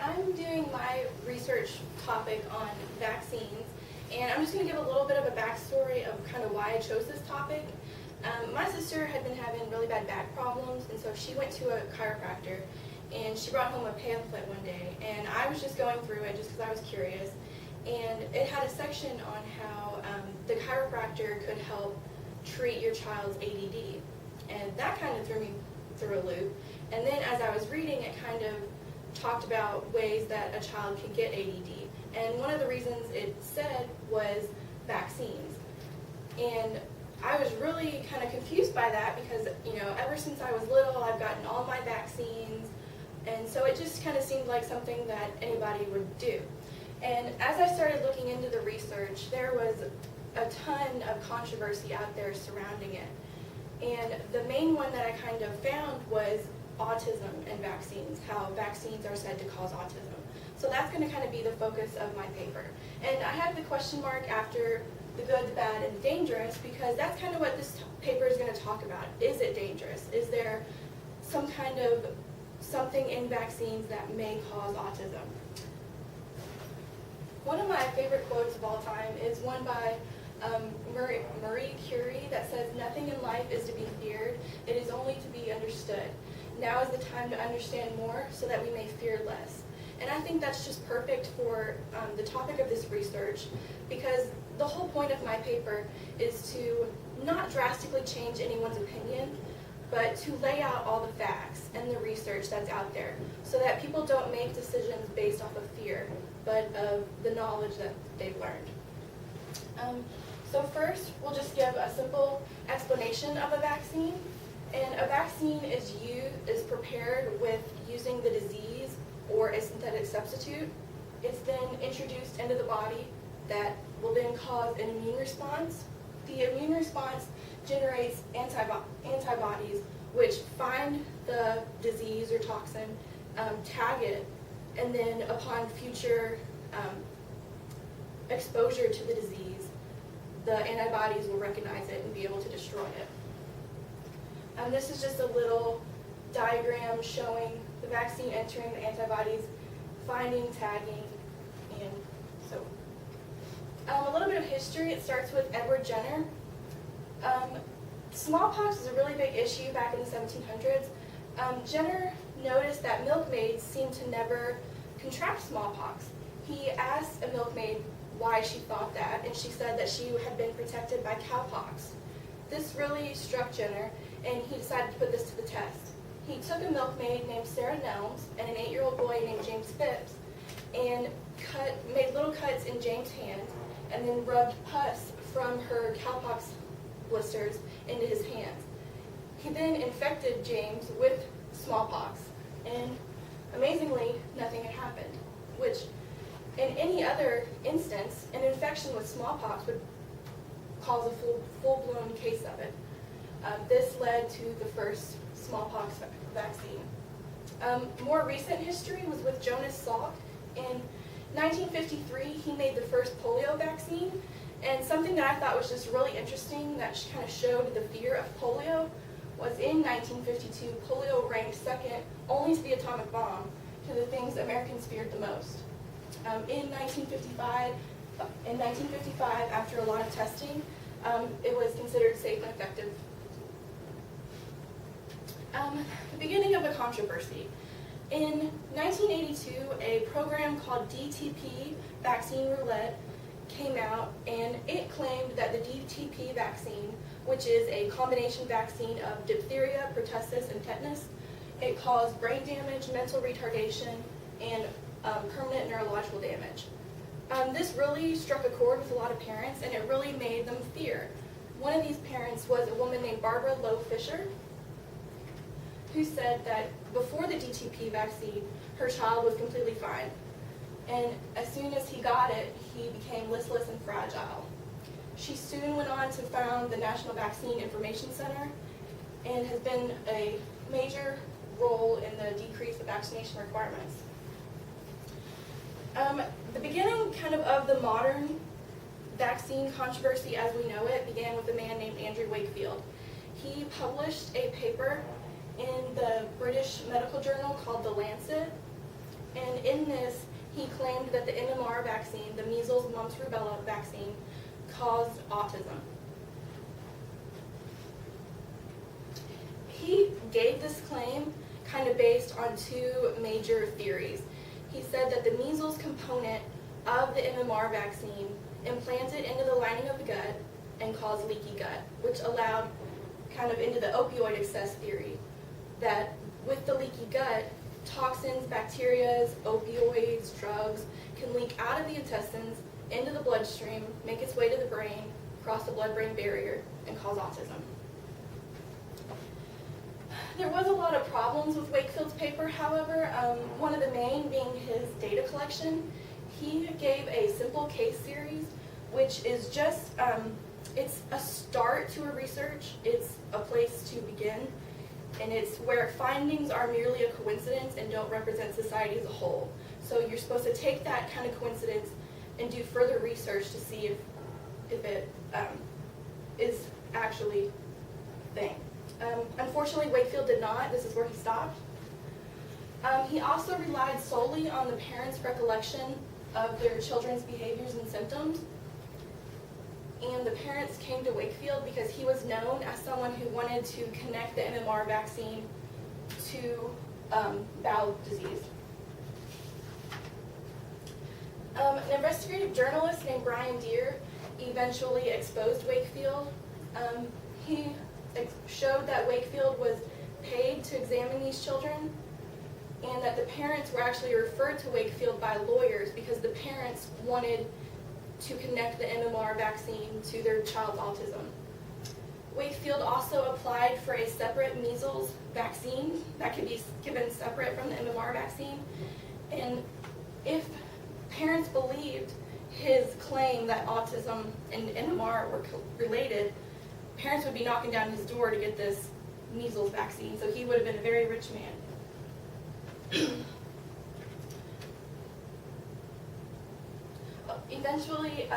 I'm doing my research topic on vaccines, and I'm just going to give a little bit of a backstory of kind of why I chose this topic. My sister had been having really bad back problems, and so she went to a chiropractor, and she brought home a pamphlet one day, and I was just going through it just because I was curious, and it had a section on how the chiropractor could help treat your child's ADD, and that kind of threw me through a loop. And then as I was reading, it kind of talked about ways that a child can get ADD, and one of the reasons it said was vaccines. And I was really kind of confused by that because, ever since I was little, I've gotten all my vaccines, and so it just kind of seemed like something that anybody would do. And as I started looking into the research, there was a ton of controversy out there surrounding it. And the main one that I kind of found was autism and vaccines, how vaccines are said to cause autism. So that's going to kind of be the focus of my paper. And I have the question mark after the good, the bad, and the dangerous, because that's kind of what this paper is going to talk about. Is it dangerous? Is there some kind of something in vaccines that may cause autism? One of my favorite quotes of all time is one by Marie Curie that says, "Nothing in life is to be feared, it is only to be understood. Now is the time to understand more so that we may fear less." And I think that's just perfect for the topic of this research, because the whole point of my paper is to not drastically change anyone's opinion, but to lay out all the facts and the research that's out there so that people don't make decisions based off of fear, but of the knowledge that they've learned. So first, we'll just give a simple explanation of a vaccine. And a vaccine is prepared with using the disease or a synthetic substitute. It's then introduced into the body that will then cause an immune response. The immune response generates antibodies which find the disease or toxin, tag it, and then upon future exposure to the disease, the antibodies will recognize it and be able to destroy it. This is just a little diagram showing the vaccine entering the antibodies, finding, tagging, and so. A little bit of history. It starts with Edward Jenner. Smallpox was a really big issue back in the 1700s. Jenner noticed that milkmaids seemed to never contract smallpox. He asked a milkmaid why she thought that, and she said that she had been protected by cowpox. This really struck Jenner, and he decided to put this to the test. He took a milkmaid named Sarah Nelms and an 8-year-old boy named James Phipps and made little cuts in James' hand and then rubbed pus from her cowpox blisters into his hands. He then infected James with smallpox, and amazingly, nothing had happened, which in any other instance, an infection with smallpox would cause a full-blown case of it. This led to the first smallpox vaccine. More recent history was with Jonas Salk. In 1953, he made the first polio vaccine, and something that I thought was just really interesting that kind of showed the fear of polio was in 1952, polio ranked second only to the atomic bomb to the things Americans feared the most. In 1955, after a lot of testing, it was considered safe and effective. The beginning of the controversy. In 1982, a program called DTP, Vaccine Roulette, came out, and it claimed that the DTP vaccine, which is a combination vaccine of diphtheria, pertussis, and tetanus, it caused brain damage, mental retardation, and permanent neurological damage. This really struck a chord with a lot of parents, and it really made them fear. One of these parents was a woman named Barbara Lowe Fisher, who said that before the DTP vaccine, her child was completely fine. And as soon as he got it, he became listless and fragile. She soon went on to found the National Vaccine Information Center and has been a major role in the decrease of vaccination requirements. The beginning of the modern vaccine controversy as we know it began with a man named Andrew Wakefield. He published a paper in the British medical journal called The Lancet, And in this, he claimed that the MMR vaccine, the measles, mumps, rubella vaccine, caused autism. He gave this claim kind of based on two major theories. He said that the measles component of the MMR vaccine implanted into the lining of the gut and caused leaky gut, which allowed kind of into the opioid excess theory, that with the leaky gut, toxins, bacteria, opioids, drugs can leak out of the intestines into the bloodstream, make its way to the brain, cross the blood-brain barrier, and cause autism. There was a lot of problems with Wakefield's paper, however, one of the main being his data collection. He gave a simple case series, which is just, it's a start to a research, it's a place to begin, and it's where findings are merely a coincidence and don't represent society as a whole. So you're supposed to take that kind of coincidence and do further research to see if it is actually a thing. Unfortunately, Wakefield did not. This is where he stopped. He also relied solely on the parents' recollection of their children's behaviors and symptoms. And the parents came to Wakefield because he was known as someone who wanted to connect the MMR vaccine to bowel disease. An investigative journalist named Brian Deere eventually exposed Wakefield. He showed that Wakefield was paid to examine these children, and that the parents were actually referred to Wakefield by lawyers because the parents wanted to connect the MMR vaccine to their child's autism. Wakefield also applied for a separate measles vaccine that could be given separate from the MMR vaccine, and if parents believed his claim that autism and MMR were related, parents would be knocking down his door to get this measles vaccine, so he would have been a very rich man. Eventually,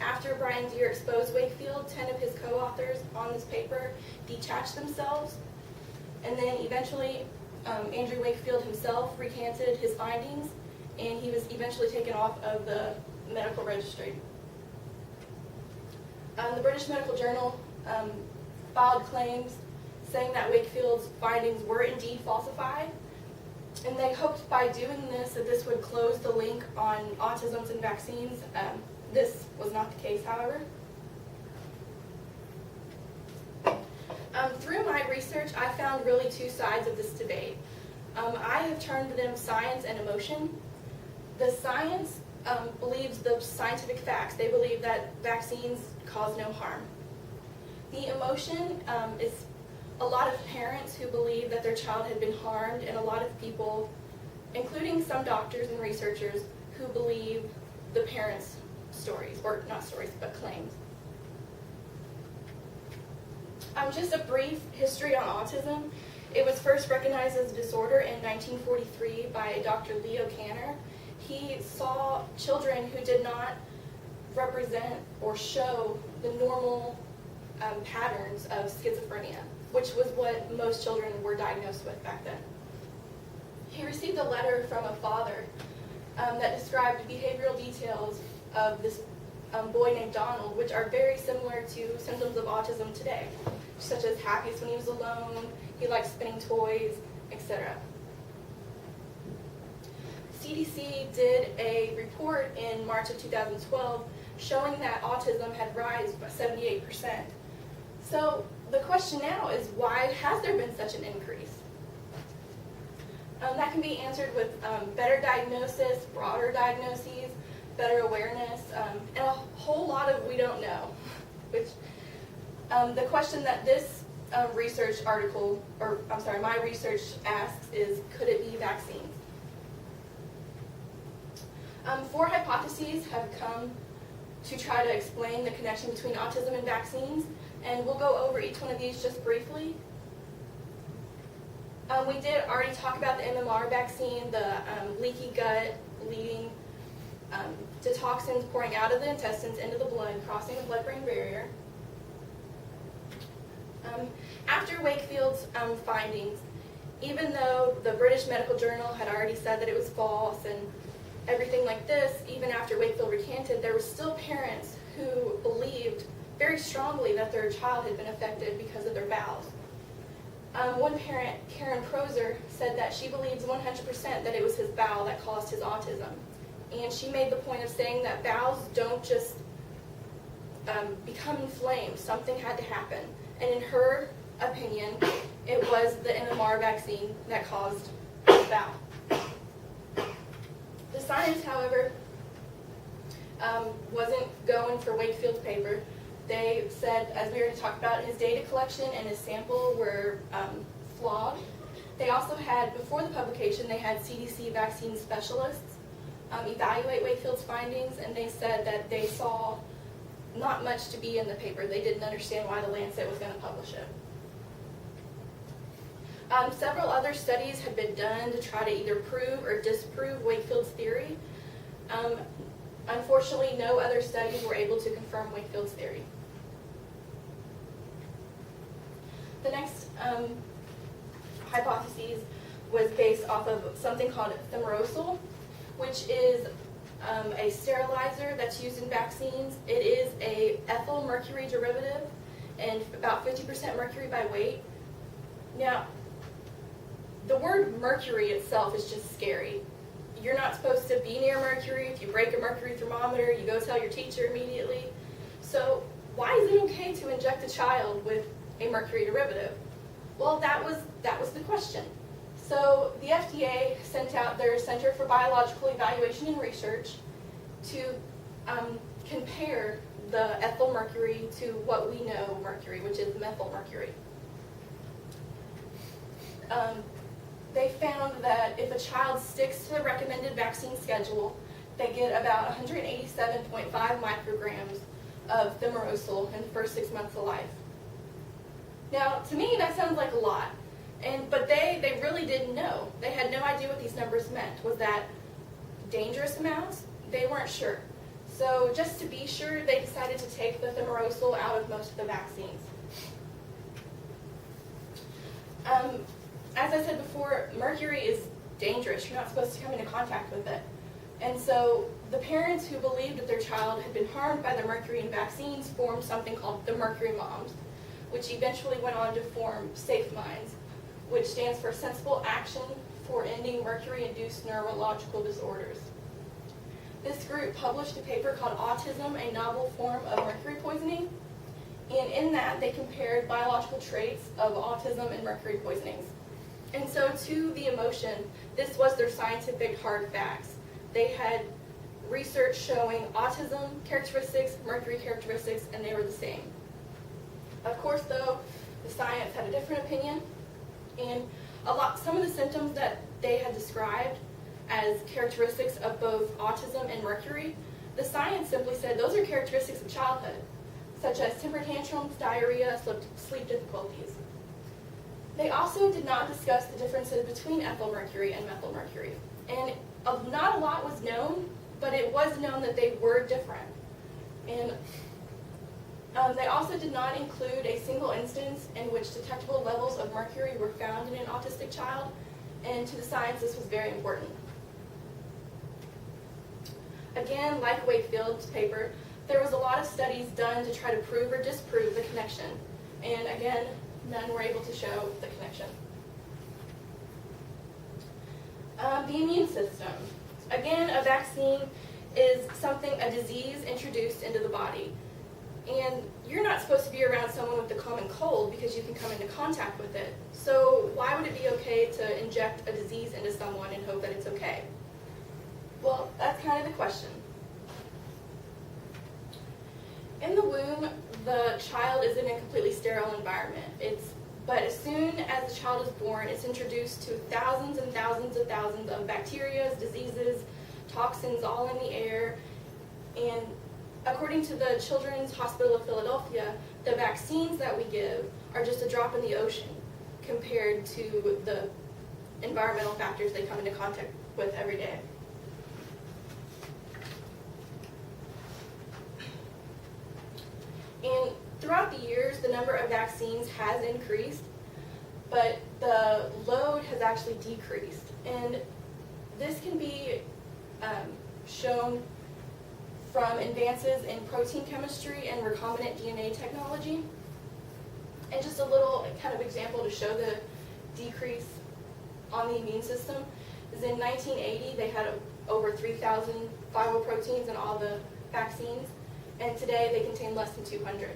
after Brian Deere exposed Wakefield, 10 of his co-authors on this paper detached themselves, and then eventually Andrew Wakefield himself recanted his findings, and he was eventually taken off of the medical registry. The British Medical Journal filed claims saying that Wakefield's findings were indeed falsified, and they hoped by doing this that this would close the link on autisms and vaccines. This was not the case, however. Through my research, I found really two sides of this debate. I have termed them science and emotion. The science believes the scientific facts. They believe that vaccines cause no harm. The emotion is a lot of parents who believe that their child had been harmed, and a lot of people, including some doctors and researchers, who believe the parents' stories, or not stories, but claims. Just a brief history on autism. It was first recognized as a disorder in 1943 by Dr. Leo Kanner. He saw children who did not represent or show the normal patterns of schizophrenia, which was what most children were diagnosed with back then. He received a letter from a father that described behavioral details of this boy named Donald, which are very similar to symptoms of autism today, such as happiest when he was alone, he liked spinning toys, etc. CDC did a report in March of 2012 showing that autism had risen by 78%. So the question now is, why has there been such an increase? That can be answered with better diagnosis, broader diagnoses, better awareness, and a whole lot of we don't know. Which the question that this research article, or I'm sorry, my research asks is, could it be vaccines? 4 hypotheses have come to try to explain the connection between autism and vaccines, and we'll go over each one of these just briefly. We did already talk about the MMR vaccine, the leaky gut leading to toxins pouring out of the intestines into the blood, crossing the blood-brain barrier. After Wakefield's findings, even though the British Medical Journal had already said that it was false and everything like this, even after Wakefield recanted, there were still parents who believed very strongly that their child had been affected because of their bowels. One parent, Karen Proser, said that she believes 100% that it was his bowel that caused his autism. And she made the point of saying that bowels don't just become inflamed. Something had to happen. And in her opinion, it was the MMR vaccine that caused his bowel. The science, however, wasn't going for Wakefield's paper. They said, as we already talked about, his data collection and his sample were flawed. They also had, before the publication, they had CDC vaccine specialists evaluate Wakefield's findings, and they said that they saw not much to be in the paper. They didn't understand why the Lancet was going to publish it. Several other studies had been done to try to either prove or disprove Wakefield's theory. Unfortunately, no other studies were able to confirm Wakefield's theory. The next hypothesis was based off of something called thimerosal, which is a sterilizer that's used in vaccines. It is a ethyl mercury derivative and about 50% mercury by weight. Now, the word mercury itself is just scary. You're not supposed to be near mercury. If you break a mercury thermometer, you go tell your teacher immediately. So why is it okay to inject a child with a mercury derivative? Well, that was the question. So the FDA sent out their Center for Biological Evaluation and Research to compare the ethyl mercury to what we know mercury, which is methyl mercury. They found that if a child sticks to the recommended vaccine schedule, they get about 187.5 micrograms of thimerosal in the first 6 months of life. Now, to me, that sounds like a lot, but they really didn't know. They had no idea what these numbers meant. Was that dangerous amounts? They weren't sure. So just to be sure, they decided to take the thimerosal out of most of the vaccines. As I said before, mercury is dangerous. You're not supposed to come into contact with it. And so the parents who believed that their child had been harmed by the mercury in vaccines formed something called the Mercury Moms, which eventually went on to form Safe Minds, which stands for Sensible Action for Ending Mercury-Induced Neurological Disorders. This group published a paper called Autism, a Novel Form of Mercury Poisoning, and in that they compared biological traits of autism and mercury poisonings. And so to the emotion, this was their scientific hard facts. They had research showing autism characteristics, mercury characteristics, and they were the same. Of course, though, the science had a different opinion, and some of the symptoms that they had described as characteristics of both autism and mercury, the science simply said those are characteristics of childhood, such as temper tantrums, diarrhea, sleep difficulties. They also did not discuss the differences between ethyl mercury and methyl mercury. And not a lot was known, but it was known that they were different. And they also did not include a single instance in which detectable levels of mercury were found in an autistic child, and to the science this was very important. Again, like Wakefield's paper, there was a lot of studies done to try to prove or disprove the connection. And again, none were able to show the connection. The immune system. Again, a vaccine is a disease introduced into the body. And you're not supposed to be around someone with the common cold because you can come into contact with it. So why would it be okay to inject a disease into someone and hope that it's okay? Well, that's kind of the question. In the womb, the child is in a completely sterile environment. But as soon as the child is born, it's introduced to thousands and thousands and thousands of bacteria, diseases, toxins all in the air. And according to the Children's Hospital of Philadelphia, the vaccines that we give are just a drop in the ocean compared to the environmental factors they come into contact with every day. And throughout the years, the number of vaccines has increased, but the load has actually decreased. And this can be shown from advances in protein chemistry and recombinant DNA technology. And just a little kind of example to show the decrease on the immune system is in 1980 they had over 3,000 viral proteins in all the vaccines, and today they contain less than 200.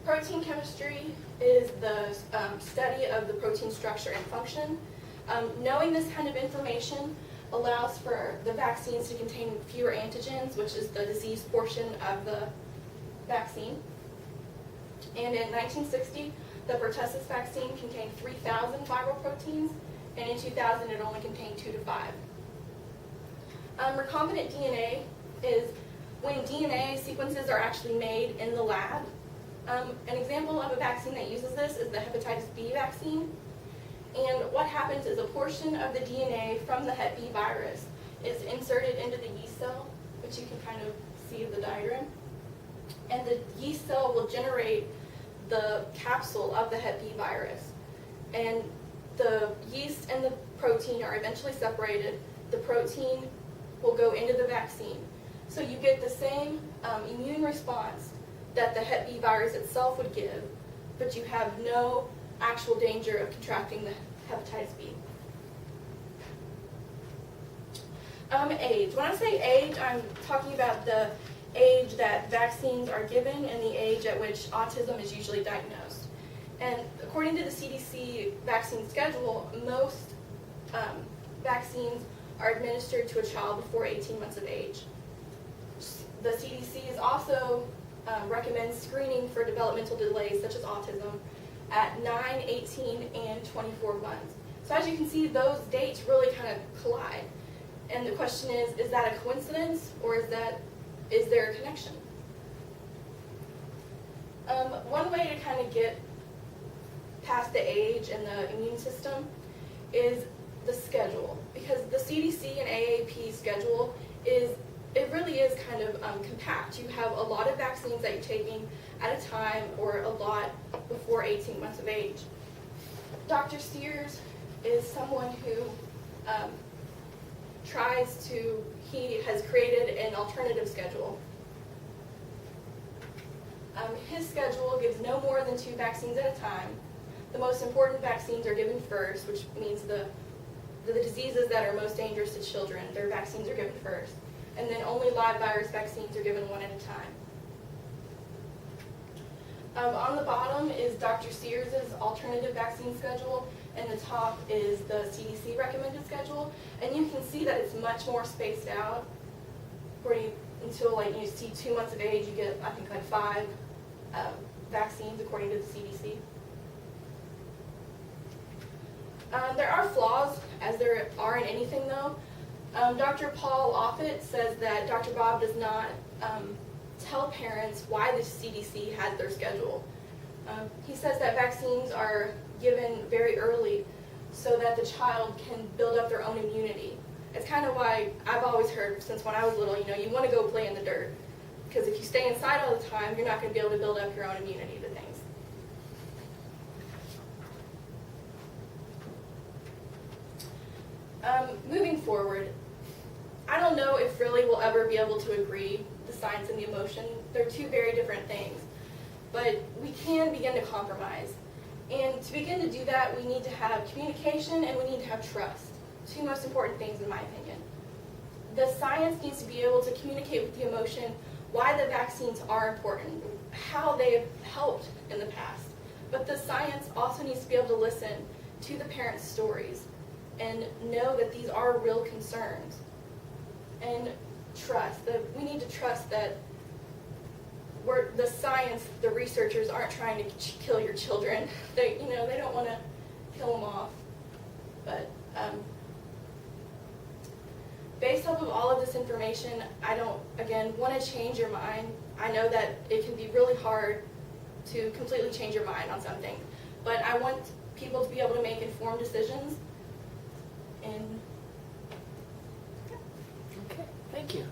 Protein chemistry is the study of the protein structure and function. Knowing this kind of information allows for the vaccines to contain fewer antigens, which is the disease portion of the vaccine. And in 1960, the pertussis vaccine contained 3,000 viral proteins, and in 2000 it only contained 2 to 5. Recombinant DNA is when DNA sequences are actually made in the lab. An example of a vaccine that uses this is the hepatitis B vaccine. And what happens is a portion of the DNA from the Hep B virus is inserted into the yeast cell, which you can kind of see in the diagram. And the yeast cell will generate the capsule of the Hep B virus. And the yeast and the protein are eventually separated. The protein will go into the vaccine. So you get the same immune response that the Hep B virus itself would give, but you have no actual danger of contracting the hepatitis B. Age. When I say age, I'm talking about the age that vaccines are given and the age at which autism is usually diagnosed. And according to the CDC vaccine schedule, most vaccines are administered to a child before 18 months of age. The CDC is also recommends screening for developmental delays such as autism at 9, 18, and 24 months. So as you can see, those dates really kind of collide. And the question is that a coincidence, or is there a connection? One way to kind of get past the age and the immune system is the schedule, because the CDC and AAP schedule it really is kind of compact. You have a lot of vaccines that you're taking at a time, or a lot before 18 months of age. Dr. Sears is someone who he has created an alternative schedule. His schedule gives no more than 2 vaccines at a time. The most important vaccines are given first, which means the diseases that are most dangerous to children, their vaccines are given first. And then only live virus vaccines are given 1 at a time. On the bottom is Dr. Sears' alternative vaccine schedule, and the top is the CDC recommended schedule. And you can see that it's much more spaced out. Until you see 2 months of age, you get, I think, 5 vaccines according to the CDC. There are flaws, as there are in anything though. Dr. Paul Offit says that Dr. Bob does not tell parents why the CDC has their schedule. He says that vaccines are given very early so that the child can build up their own immunity. It's kind of why I've always heard since when I was little, you want to go play in the dirt. Because if you stay inside all the time, you're not going to be able to build up your own immunity to things. Moving forward, I don't know if really we'll ever be able to agree the science and the emotion. They're 2 very different things. But we can begin to compromise. And to begin to do that, we need to have communication and we need to have trust. 2 most important things in my opinion. The science needs to be able to communicate with the emotion why the vaccines are important, how they have helped in the past. But the science also needs to be able to listen to the parents' stories and know that these are real concerns. And trust, we need to trust that the science, the researchers aren't trying to kill your children. They don't want to kill them off. But based off of all of this information, I don't, again, want to change your mind. I know that it can be really hard to completely change your mind on something, but I want people to be able to make informed decisions. And okay, thank you.